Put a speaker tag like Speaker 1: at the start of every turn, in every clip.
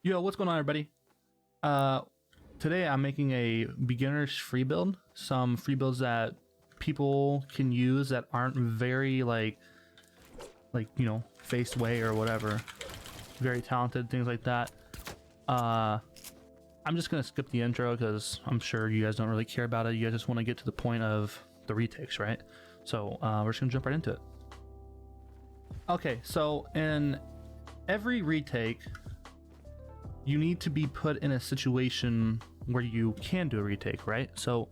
Speaker 1: Yo, what's going on, everybody? Today I'm making a beginner's free build. Some free builds that people can use that aren't very like faced way or whatever. Very talented, things like that. I'm just gonna skip the intro because I'm sure you guys don't really care about it. You guys just want to get to the point of the retakes, right? So we're just gonna jump right into it. Okay, so in every retake, you need to be put in a situation where you can do a retake, right? So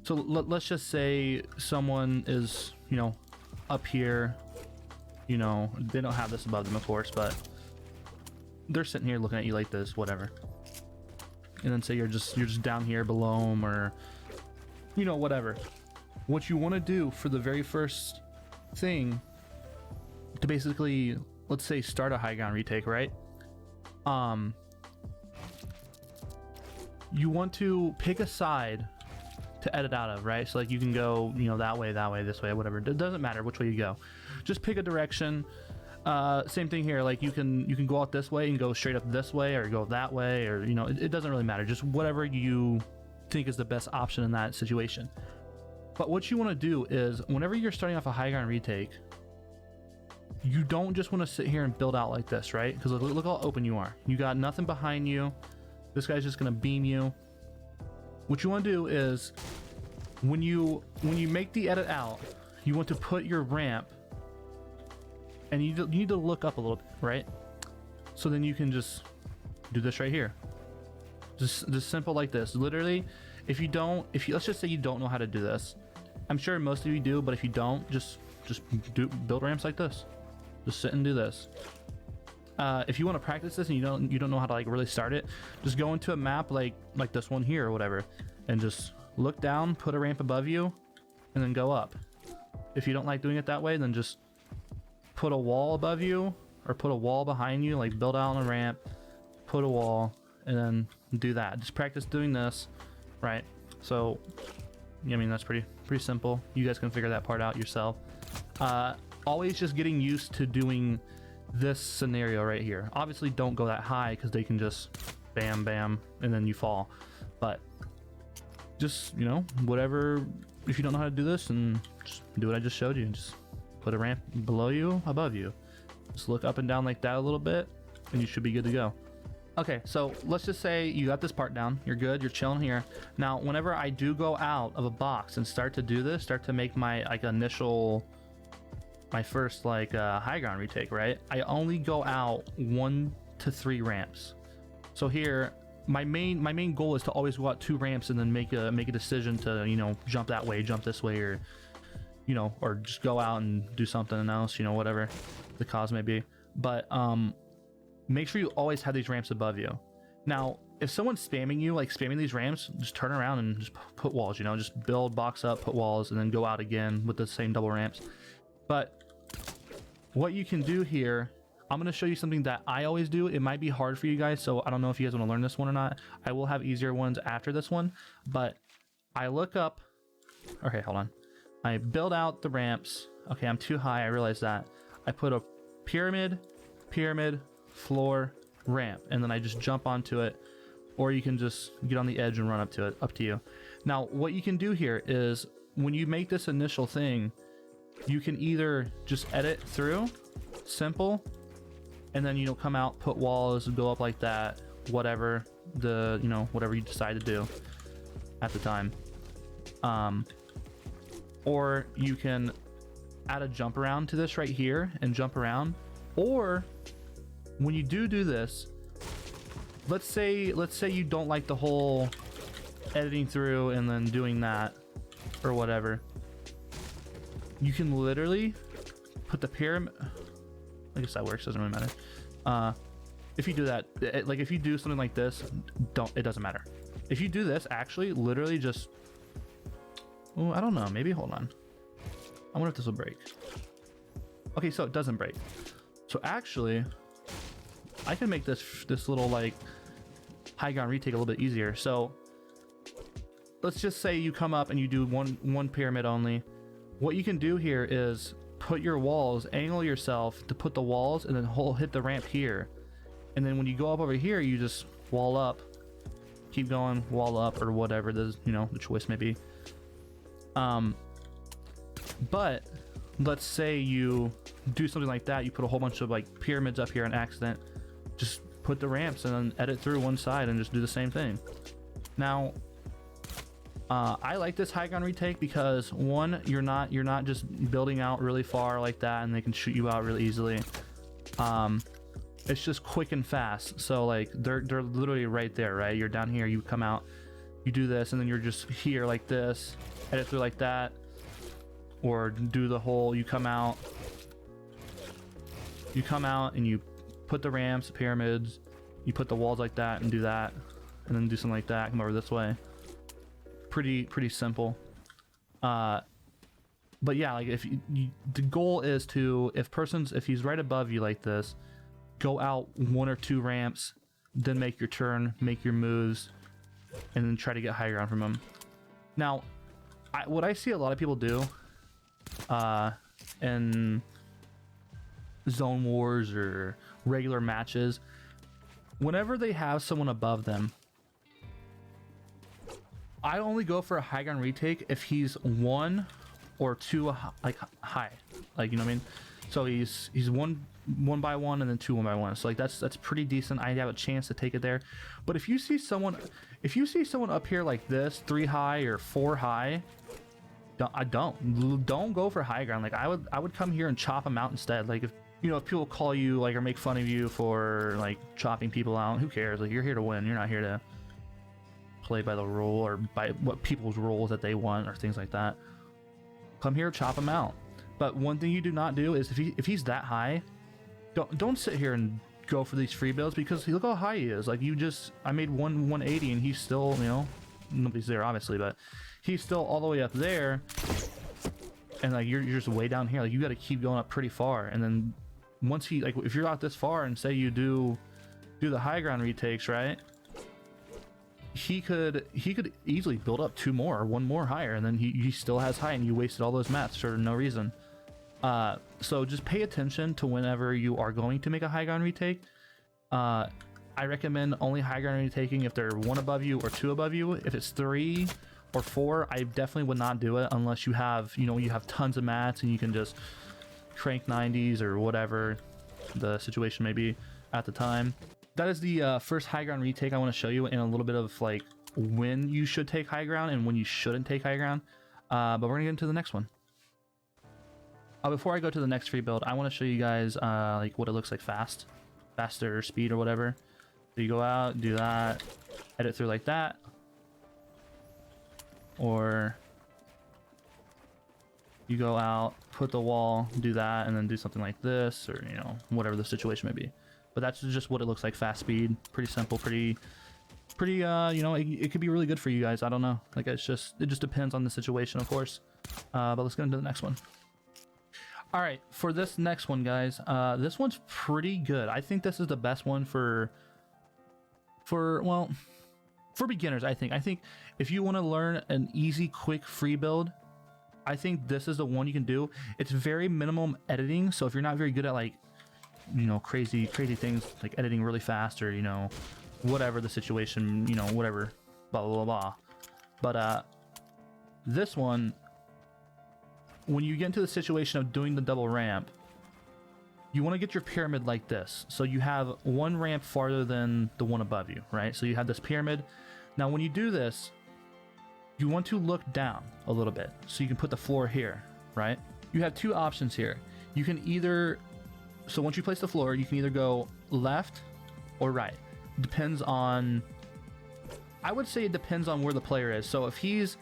Speaker 1: let's just say someone is, up here, they don't have this above them, of course, but they're sitting here looking at you like this, whatever. And then say you're just down here below them, or, whatever. What you want to do for the very first thing to basically, let's say, start a high ground retake, right? You want to pick a side to edit out of, right? So like you can go, that way, this way, whatever. It doesn't matter which way you go. Just pick a direction. Same thing here. Like you can go out this way and go straight up this way, or go that way, or it doesn't really matter. Just whatever you think is the best option in that situation. But what you want to do is, whenever you're starting off a high ground retake, you don't just want to sit here and build out like this, right? Because look how open you are. You got nothing behind you. This guy's just gonna beam you. What you want to do is, when you make the edit out, you want to put your ramp, and you need to look up a little bit, right? So then you can just do this right here. Just simple like this. Literally, if let's just say you don't know how to do this. I'm sure most of you do, but if you don't, just build ramps like this. Just sit and do this. If you want to practice this and you don't know how to like really start it, just go into a map like this one here or whatever, and just look down, put a ramp above you, and then go up. If you don't like doing it that way, then just put a wall above you or put a wall behind you, like build out on a ramp, put a wall, and then do that. Just practice doing this, right? So I mean, that's pretty simple. You guys can figure that part out yourself. Always just getting used to doing this scenario right here. Obviously don't go that high because they can just bam bam and then you fall, but just whatever. If you don't know how to do this, and just do what I just showed you, and just put a ramp below you, above you, just look up and down like that a little bit, and you should be good to go. Okay, so let's just say you got this part down, you're good, you're chilling here. Now whenever I do go out of a box and start to do this, start to make my my first high ground retake, right? I only go out 1 to 3 ramps. So here, my main goal is to always go out 2 ramps and then make a decision to jump that way, jump this way, or or just go out and do something else, whatever the cause may be. But make sure you always have these ramps above you. Now, if someone's spamming you, like spamming these ramps, just turn around and just put walls. Just build, box up, put walls, and then go out again with the same double ramps. But what you can do here, I'm going to show you something that I always do. It might be hard for you guys, so I don't know if you guys want to learn this one or not. I will have easier ones after this one, but I look up. Okay, hold on. I build out the ramps. Okay, I'm too high. I realize that. I put a pyramid, floor, ramp, and then I just jump onto it, or you can just get on the edge and run up to it. Up to you. Now, what you can do here is, when you make this initial thing, you can either just edit through, simple, and then come out, put walls, go up like that, whatever whatever you decide to do at the time. Or you can add a jump around to this right here and jump around. Or when you do this, let's say you don't like the whole editing through and then doing that or whatever. You can literally put the pyramid. I guess that works, doesn't really matter. If you do that, if you do something like this, it doesn't matter. If you do this, actually, literally just, I don't know, maybe, hold on. I wonder if this will break. Okay, so it doesn't break. So actually, I can make this little high ground retake a little bit easier. So let's just say you come up and you do one pyramid only. What you can do here is put your walls, angle yourself to put the walls, and then hit the ramp here, And then when you go up over here, you just wall up, keep going, wall up, or whatever the choice may be. But let's say you do something like that, you put a whole bunch of like pyramids up here on accident, just put the ramps and then edit through one side and just do the same thing. Now I like this high ground retake because one, you're not just building out really far like that and they can shoot you out really easily. It's just quick and fast. So like they're literally right there, right? You're down here, you come out, you do this, and then you're just here like this, edit through like that, or do the whole, you come out and you put the ramps, the pyramids, you put the walls like that and do that, and then do something like that, come over this way. Pretty simple. But yeah, like if the goal is to, if he's right above you like this, go out 1 or 2 ramps, then make your turn, make your moves, and then try to get high ground from him. Now, what I see a lot of people do in zone wars or regular matches, whenever they have someone above them, I only go for a high ground retake if he's 1 or 2 like high, like, you know what I mean? So he's one by one and then 2 1 by 1. So like that's pretty decent. I have a chance to take it there. But if you see someone up here like this, 3 high or 4 high, don't go for high ground. Like I would come here and chop them out instead. Like if people call you like or make fun of you for like chopping people out, who cares? Like you're here to win. You're not here to play by the rule or by what people's rules that they want or things like that. Come here, chop them out. But one thing you do not do is if he's that high, don't sit here and go for these free builds, because look how high he is. Like I made 180 and he's still, nobody's there obviously, but he's still all the way up there, and like you're just way down here. Like you got to keep going up pretty far, and then once if you're out this far and say you do the high ground retakes, right? He could easily build up 2 more or 1 more higher, and then he still has high, and you wasted all those mats for no reason. So just pay attention to whenever you are going to make a high ground retake. I recommend only high ground retaking if they're 1 above you or 2 above you. If it's 3 or 4, I definitely would not do it unless you have you have tons of mats and you can just crank 90s or whatever the situation may be at the time. That is the first high ground retake I want to show you, in a little bit of like when you should take high ground and when you shouldn't take high ground. But we're gonna get into the next one. Before I go to the next free build, I want to show you guys like what it looks like faster speed or whatever. So you go out, do that, edit through like that, or you go out, put the wall, do that, and then do something like this, or whatever the situation may be. But that's just what it looks like, fast speed, pretty simple, pretty it could be really good for you guys. I don't know, like it just depends on the situation, of course. But let's get into the next one. All right, for this next one, guys, this one's pretty good. I think this is the best one for beginners. I think if you want to learn an easy, quick free build, I think this is the one you can do. It's very minimum editing, so if you're not very good at like crazy things like editing really fast, or whatever the situation, whatever, blah blah blah. But this one, when you get into the situation of doing the double ramp, you want to get your pyramid like this. So you have 1 ramp farther than the one above you, right? So you have this pyramid. Now when you do this, you want to look down a little bit, so you can put the floor here, right? You have 2 options here. You can either, so once you place the floor, you can either go left or right. Depends on, I would say it depends on where the player is. So if he's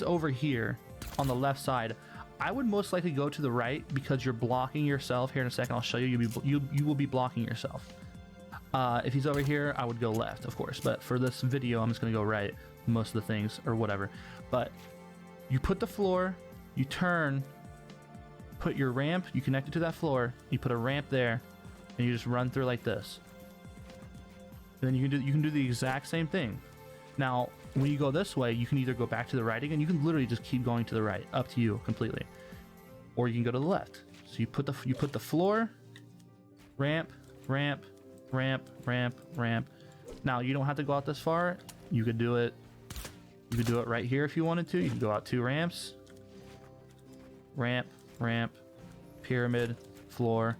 Speaker 1: over here on the left side, I would most likely go to the right, because you're blocking yourself. Here in a second I'll show you, you will be blocking yourself. If he's over here, I would go left, of course, but for this video I'm just gonna go right most of the things, or whatever. But you put the floor, you turn, put your ramp, you connect it to that floor, you put a ramp there, and you just run through like this. And then you can do the exact same thing. Now when you go this way, you can either go back to the right again. You can literally just keep going to the right, up to you completely, or you can go to the left. So you put the floor, ramp, ramp, ramp, ramp. Now you don't have to go out this far. You could do it. You could do it right here if you wanted to. You could go out 2 ramps. Ramp, ramp, pyramid, floor,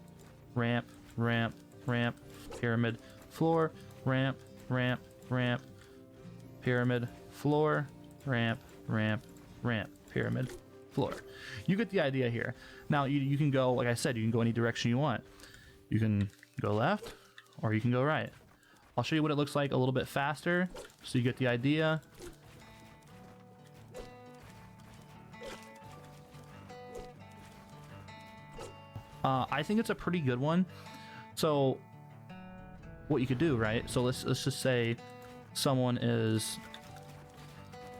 Speaker 1: ramp, ramp, ramp, pyramid, floor, ramp, ramp, ramp, pyramid, floor, ramp, ramp, ramp, pyramid, floor. You get the idea here. Now you can go, like I said, you can go any direction you want. You can go left or you can go right. I'll show you what it looks like a little bit faster so you get the idea. I think it's a pretty good one. So what you could do, right? So let's just say someone is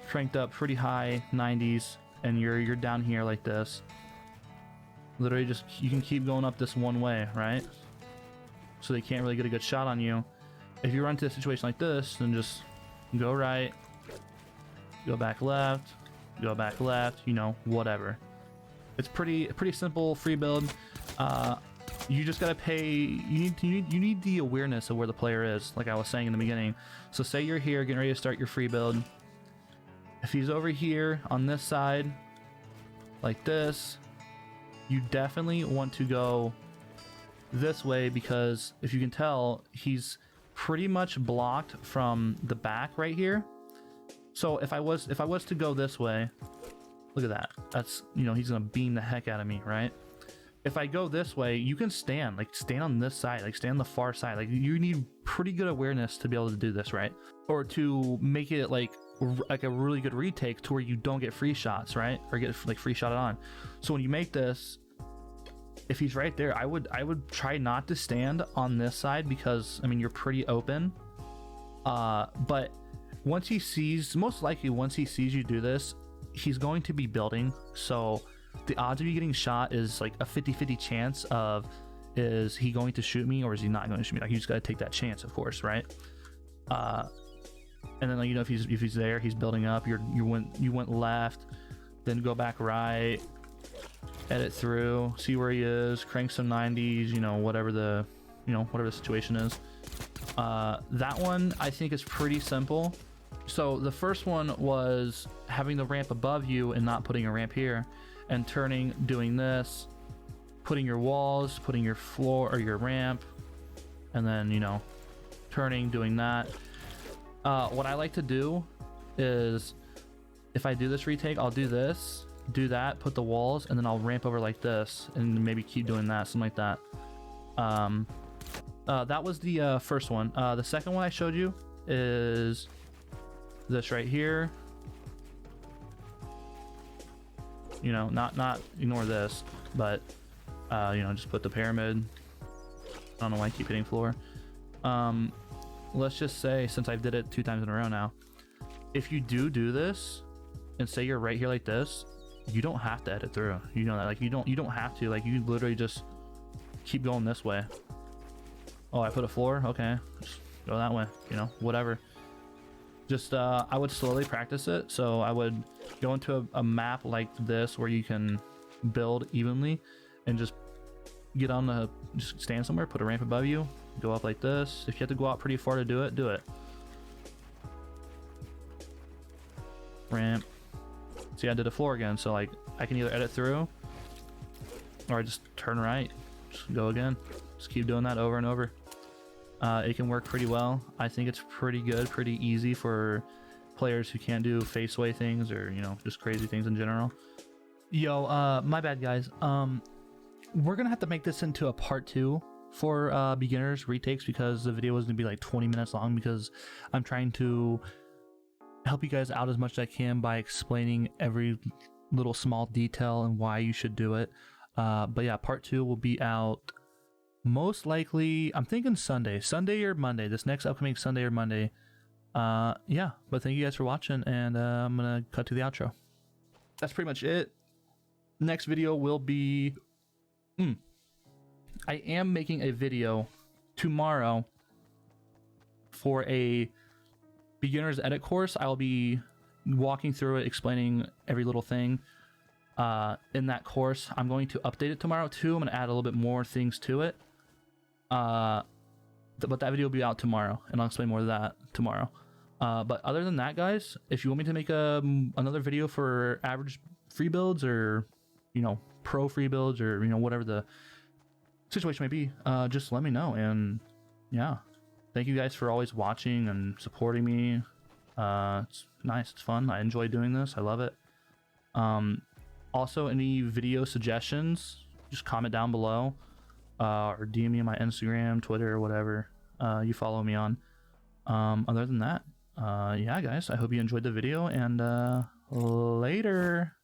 Speaker 1: cranked up pretty high 90s and you're down here like this. Literally just you can keep going up this one way, right? So they can't really get a good shot on you. If you run into a situation like this, then just go right, go back left, you know, whatever. It's pretty simple free build. You just gotta pay. You need the awareness of where the player is, like I was saying in the beginning. So say you're here getting ready to start your free build. If he's over here on this side, like this, you definitely want to go this way because if you can tell, he's pretty much blocked from the back right here. So if I was to go this way, look at that. That's, you know, he's gonna beam the heck out of me, right? If I go this way, you can stand on this side, like stand on the far side. Like you need pretty good awareness to be able to do this, right? Or to make it like a really good retake to where you don't get free shots, right? Or get like free shot on. So when you make this, if he's right there, I would try not to stand on this side because I mean you're pretty open. But once he sees, most likely once he sees you do this, he's going to be building. So the odds of you getting shot is like a 50-50 chance of, is he going to shoot me or is he not going to shoot me? Like you just got to take that chance, of course, right? And then like, you know, if he's there, he's building up. You went left, then go back right, edit through, see where he is, crank some 90s, you know, whatever the situation is. That one I think is pretty simple. So the first one was having the ramp above you and not putting a ramp here, and turning, doing this, putting your walls, putting your floor or your ramp, and then, you know, turning, doing that. What I like to do is if I do this retake, I'll do this, do that, put the walls, and then I'll ramp over like this and maybe keep doing that, something like that. That was the first one. The second one I showed you is this right here. You know, not ignore this, but you know, just put the pyramid. I don't know why I keep hitting floor. Let's just say, since I've did it 2 times in a row now, if you do this and say you're right here like this, you don't have to edit through. You know that, like you don't have to, like you literally just keep going this way. Oh, I put a floor, okay, just go that way, you know, whatever. Just I would slowly practice it. So I would go into a map like this where you can build evenly and just get on the, just stand somewhere, put a ramp above you, go up like this. If you have to go out pretty far to do it, do it. Ramp. See, I did a floor again, so like I can either edit through or I just turn right, just go again. Just keep doing that over and over. It can work pretty well. I think it's pretty good, pretty easy for players who can't do face away things or, you know, just crazy things in general. Yo, my bad, guys. We're gonna have to make this into a part 2 for beginners retakes because the video was gonna be like 20 minutes long because I'm trying to help you guys out as much as I can by explaining every little small detail and why you should do it. But yeah, part 2 will be out most likely, I'm thinking Sunday or Monday, this next upcoming Sunday or Monday. Yeah, but thank you guys for watching, and I'm gonna cut to the outro. That's pretty much it. Next video will be I am making a video tomorrow for a beginner's edit course. I'll be walking through it, explaining every little thing in that course. I'm going to update it tomorrow too. I'm going to add a little bit more things to it. but that video will be out tomorrow, and I'll explain more of that tomorrow. But other than that, guys, if you want me to make another video for average free builds, or pro free builds, or whatever the situation may be, just let me know. And yeah, thank you guys for always watching and supporting me. It's nice, it's fun, I enjoy doing this, I love it. Also, any video suggestions, just comment down below, or DM me on my Instagram, Twitter, or whatever you follow me on. Other than that, yeah guys, I hope you enjoyed the video, and later.